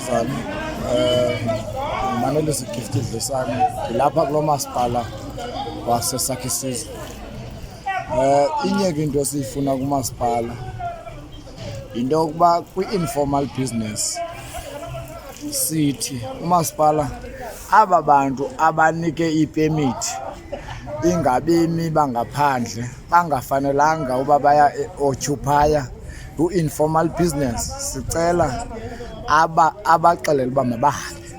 Sizani Manele Gift Dlisana ngilapha kulo masipala waseSakhe Sizwe. Inyeke into esifuna kumasipala into yokuba kwi-informal business sithi umasipala aba bantu abanike ipermit ingabemi bangaphandle bangafanelanga uba baya occupy ku-informal business, sicela abaxelele uba mabahambe.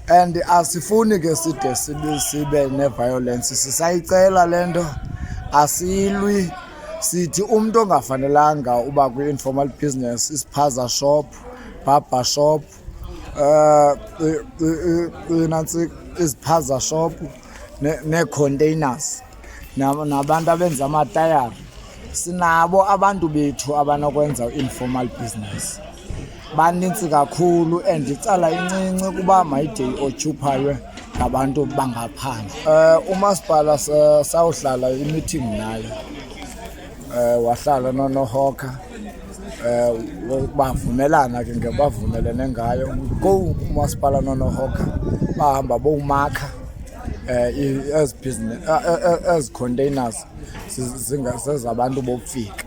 And asifuni ke side sibe ne-violence, sisayicela le nto, asilwi. Sithi umntu ongafanelanga uba kwi-informal business, isiphaza shop, barber shop, nantsi iziphaza shop nee-containers nabantu abenza amatayara, sinabo abantu bethu abanokwenza informal business. Banintsi kakhulu and itsala incinci kuba mayide occupywe ngabantu bangaphandle. Umasipala sawuhlala i-meeting naye, wahlala noHawker, bavumelana ke ngebavumelene ngayo. Umasipala noHawker bahamba bowumakha as business as containers zingasezabantu bokufika.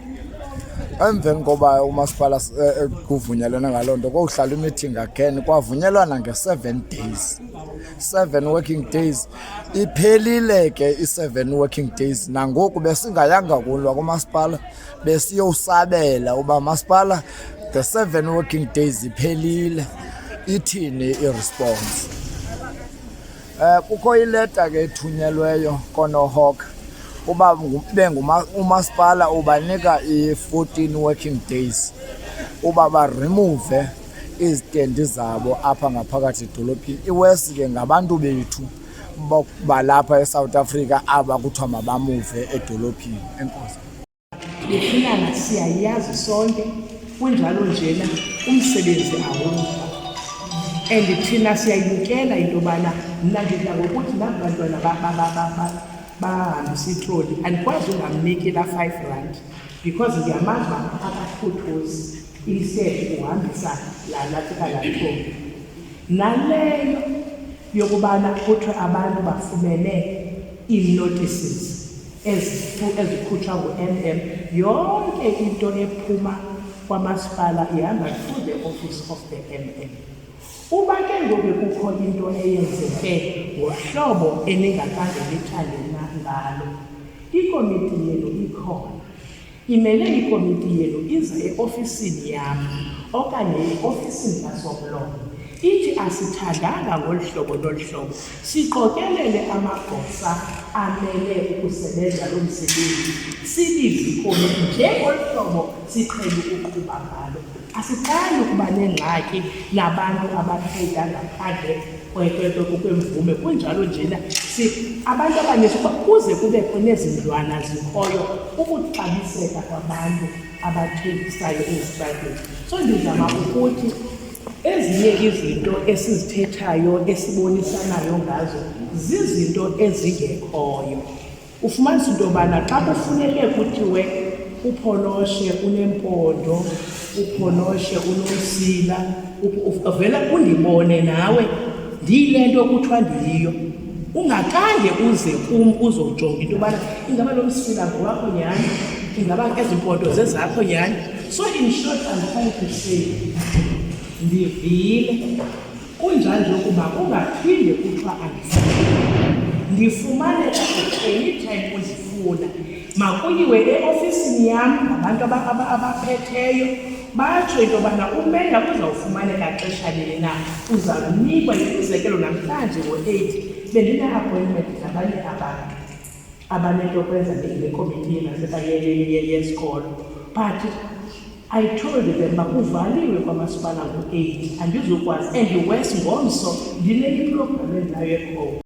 Emveni koba umasipala kuvunyelwana ngaloo nto kokuhlala i-meeting again, kwavunyelwana nge-7 days, 7 working days. Iphelile ke i-7 working days, nangoku besingayanga kulwa kumasipala, besiyowusabela uba masipala the 7 working days iphelile, ithini i-response. Kukho ileta ke ethunyelweyo konoHawker uba umasipala ubanika i-14 working days uba baremove izitendi zabo apha ngaphakathi edolophini. iWest ke ngabantu bethu balapha eSouth Africa aba kuthiwa mabamuve edolophini. Enkosi. Befinana siyayazi sonke kunjalo njena umsebenzi awukho, and thina siyayibukela into yobana mna ndidla ngokuthi nabantwana bahambisa itroli andikwazi ungamniki la 5 rand because ndiyamazi uba akakhuthuzi instead uhambisa laa troli. Naleyo yokubana kuthiwe abantu bafumene ii-notices ezikhutshwa ngu-MM, yonke into ephuma kwamasipala ihamba through the office of the MM. Uba ke ngoku kukho into eyenzeke ngohlobo eningakhange lithande ngalo, ikomiti yenu ikhona, imele ikomiti yenu ize eofisini yam okanye eofisini kasomlomo ithi asithandanga ngolu hlobo nolu hlobo, siqokelele amagosa amele ukusebenza lo msebenzi, sibize ikomiti njengolu hlobo siqhele ukuqhuba ngalo. Asiqali ukuba nengxaki nabantu abapheka ngaphandle kwemvume. Kunjalo njena abantu abaninzi kuze kubekho nezindlwana zikhoyo ukuxabiseka kwabantu abathengisayo ezitratweni. So ndizama ukuthi ezinye izinto esizithethayo esibonisanayo ngazo zizinto ezingekhoyo. Ufumanisa into yobana xa kufuneke kuthiwe upholoshe unempondo, upholoshe unomsila, uvela undibone nawe ndiyile nto kuthiwa ndiyiyo, ungakhange uze kum uzojonga into yobana ingaba lo msila ngowakho nyhani, ingaba ezi mpondo zezakho nyhani. So in short, I'm trying to say ndivile kunjalo nje ukuba ungaphinde kuthiwa ndifumaneka anytime uzifuna, makuyiwe eofisini yam ngabantu abaphetheyo batsho into yobana umenda uzawufumaneka xesha lini na, uzawunikwa. Umzekelo namhlanje ngo-8 bendine-appointment nabanye abantu abanento yokwenza nekomiti yesikolo, but I told them bakuvaliwe kwamasipala ngo-8 andizokwazi, and iWest ngomso ndile iprogram endinayo ekhoyo.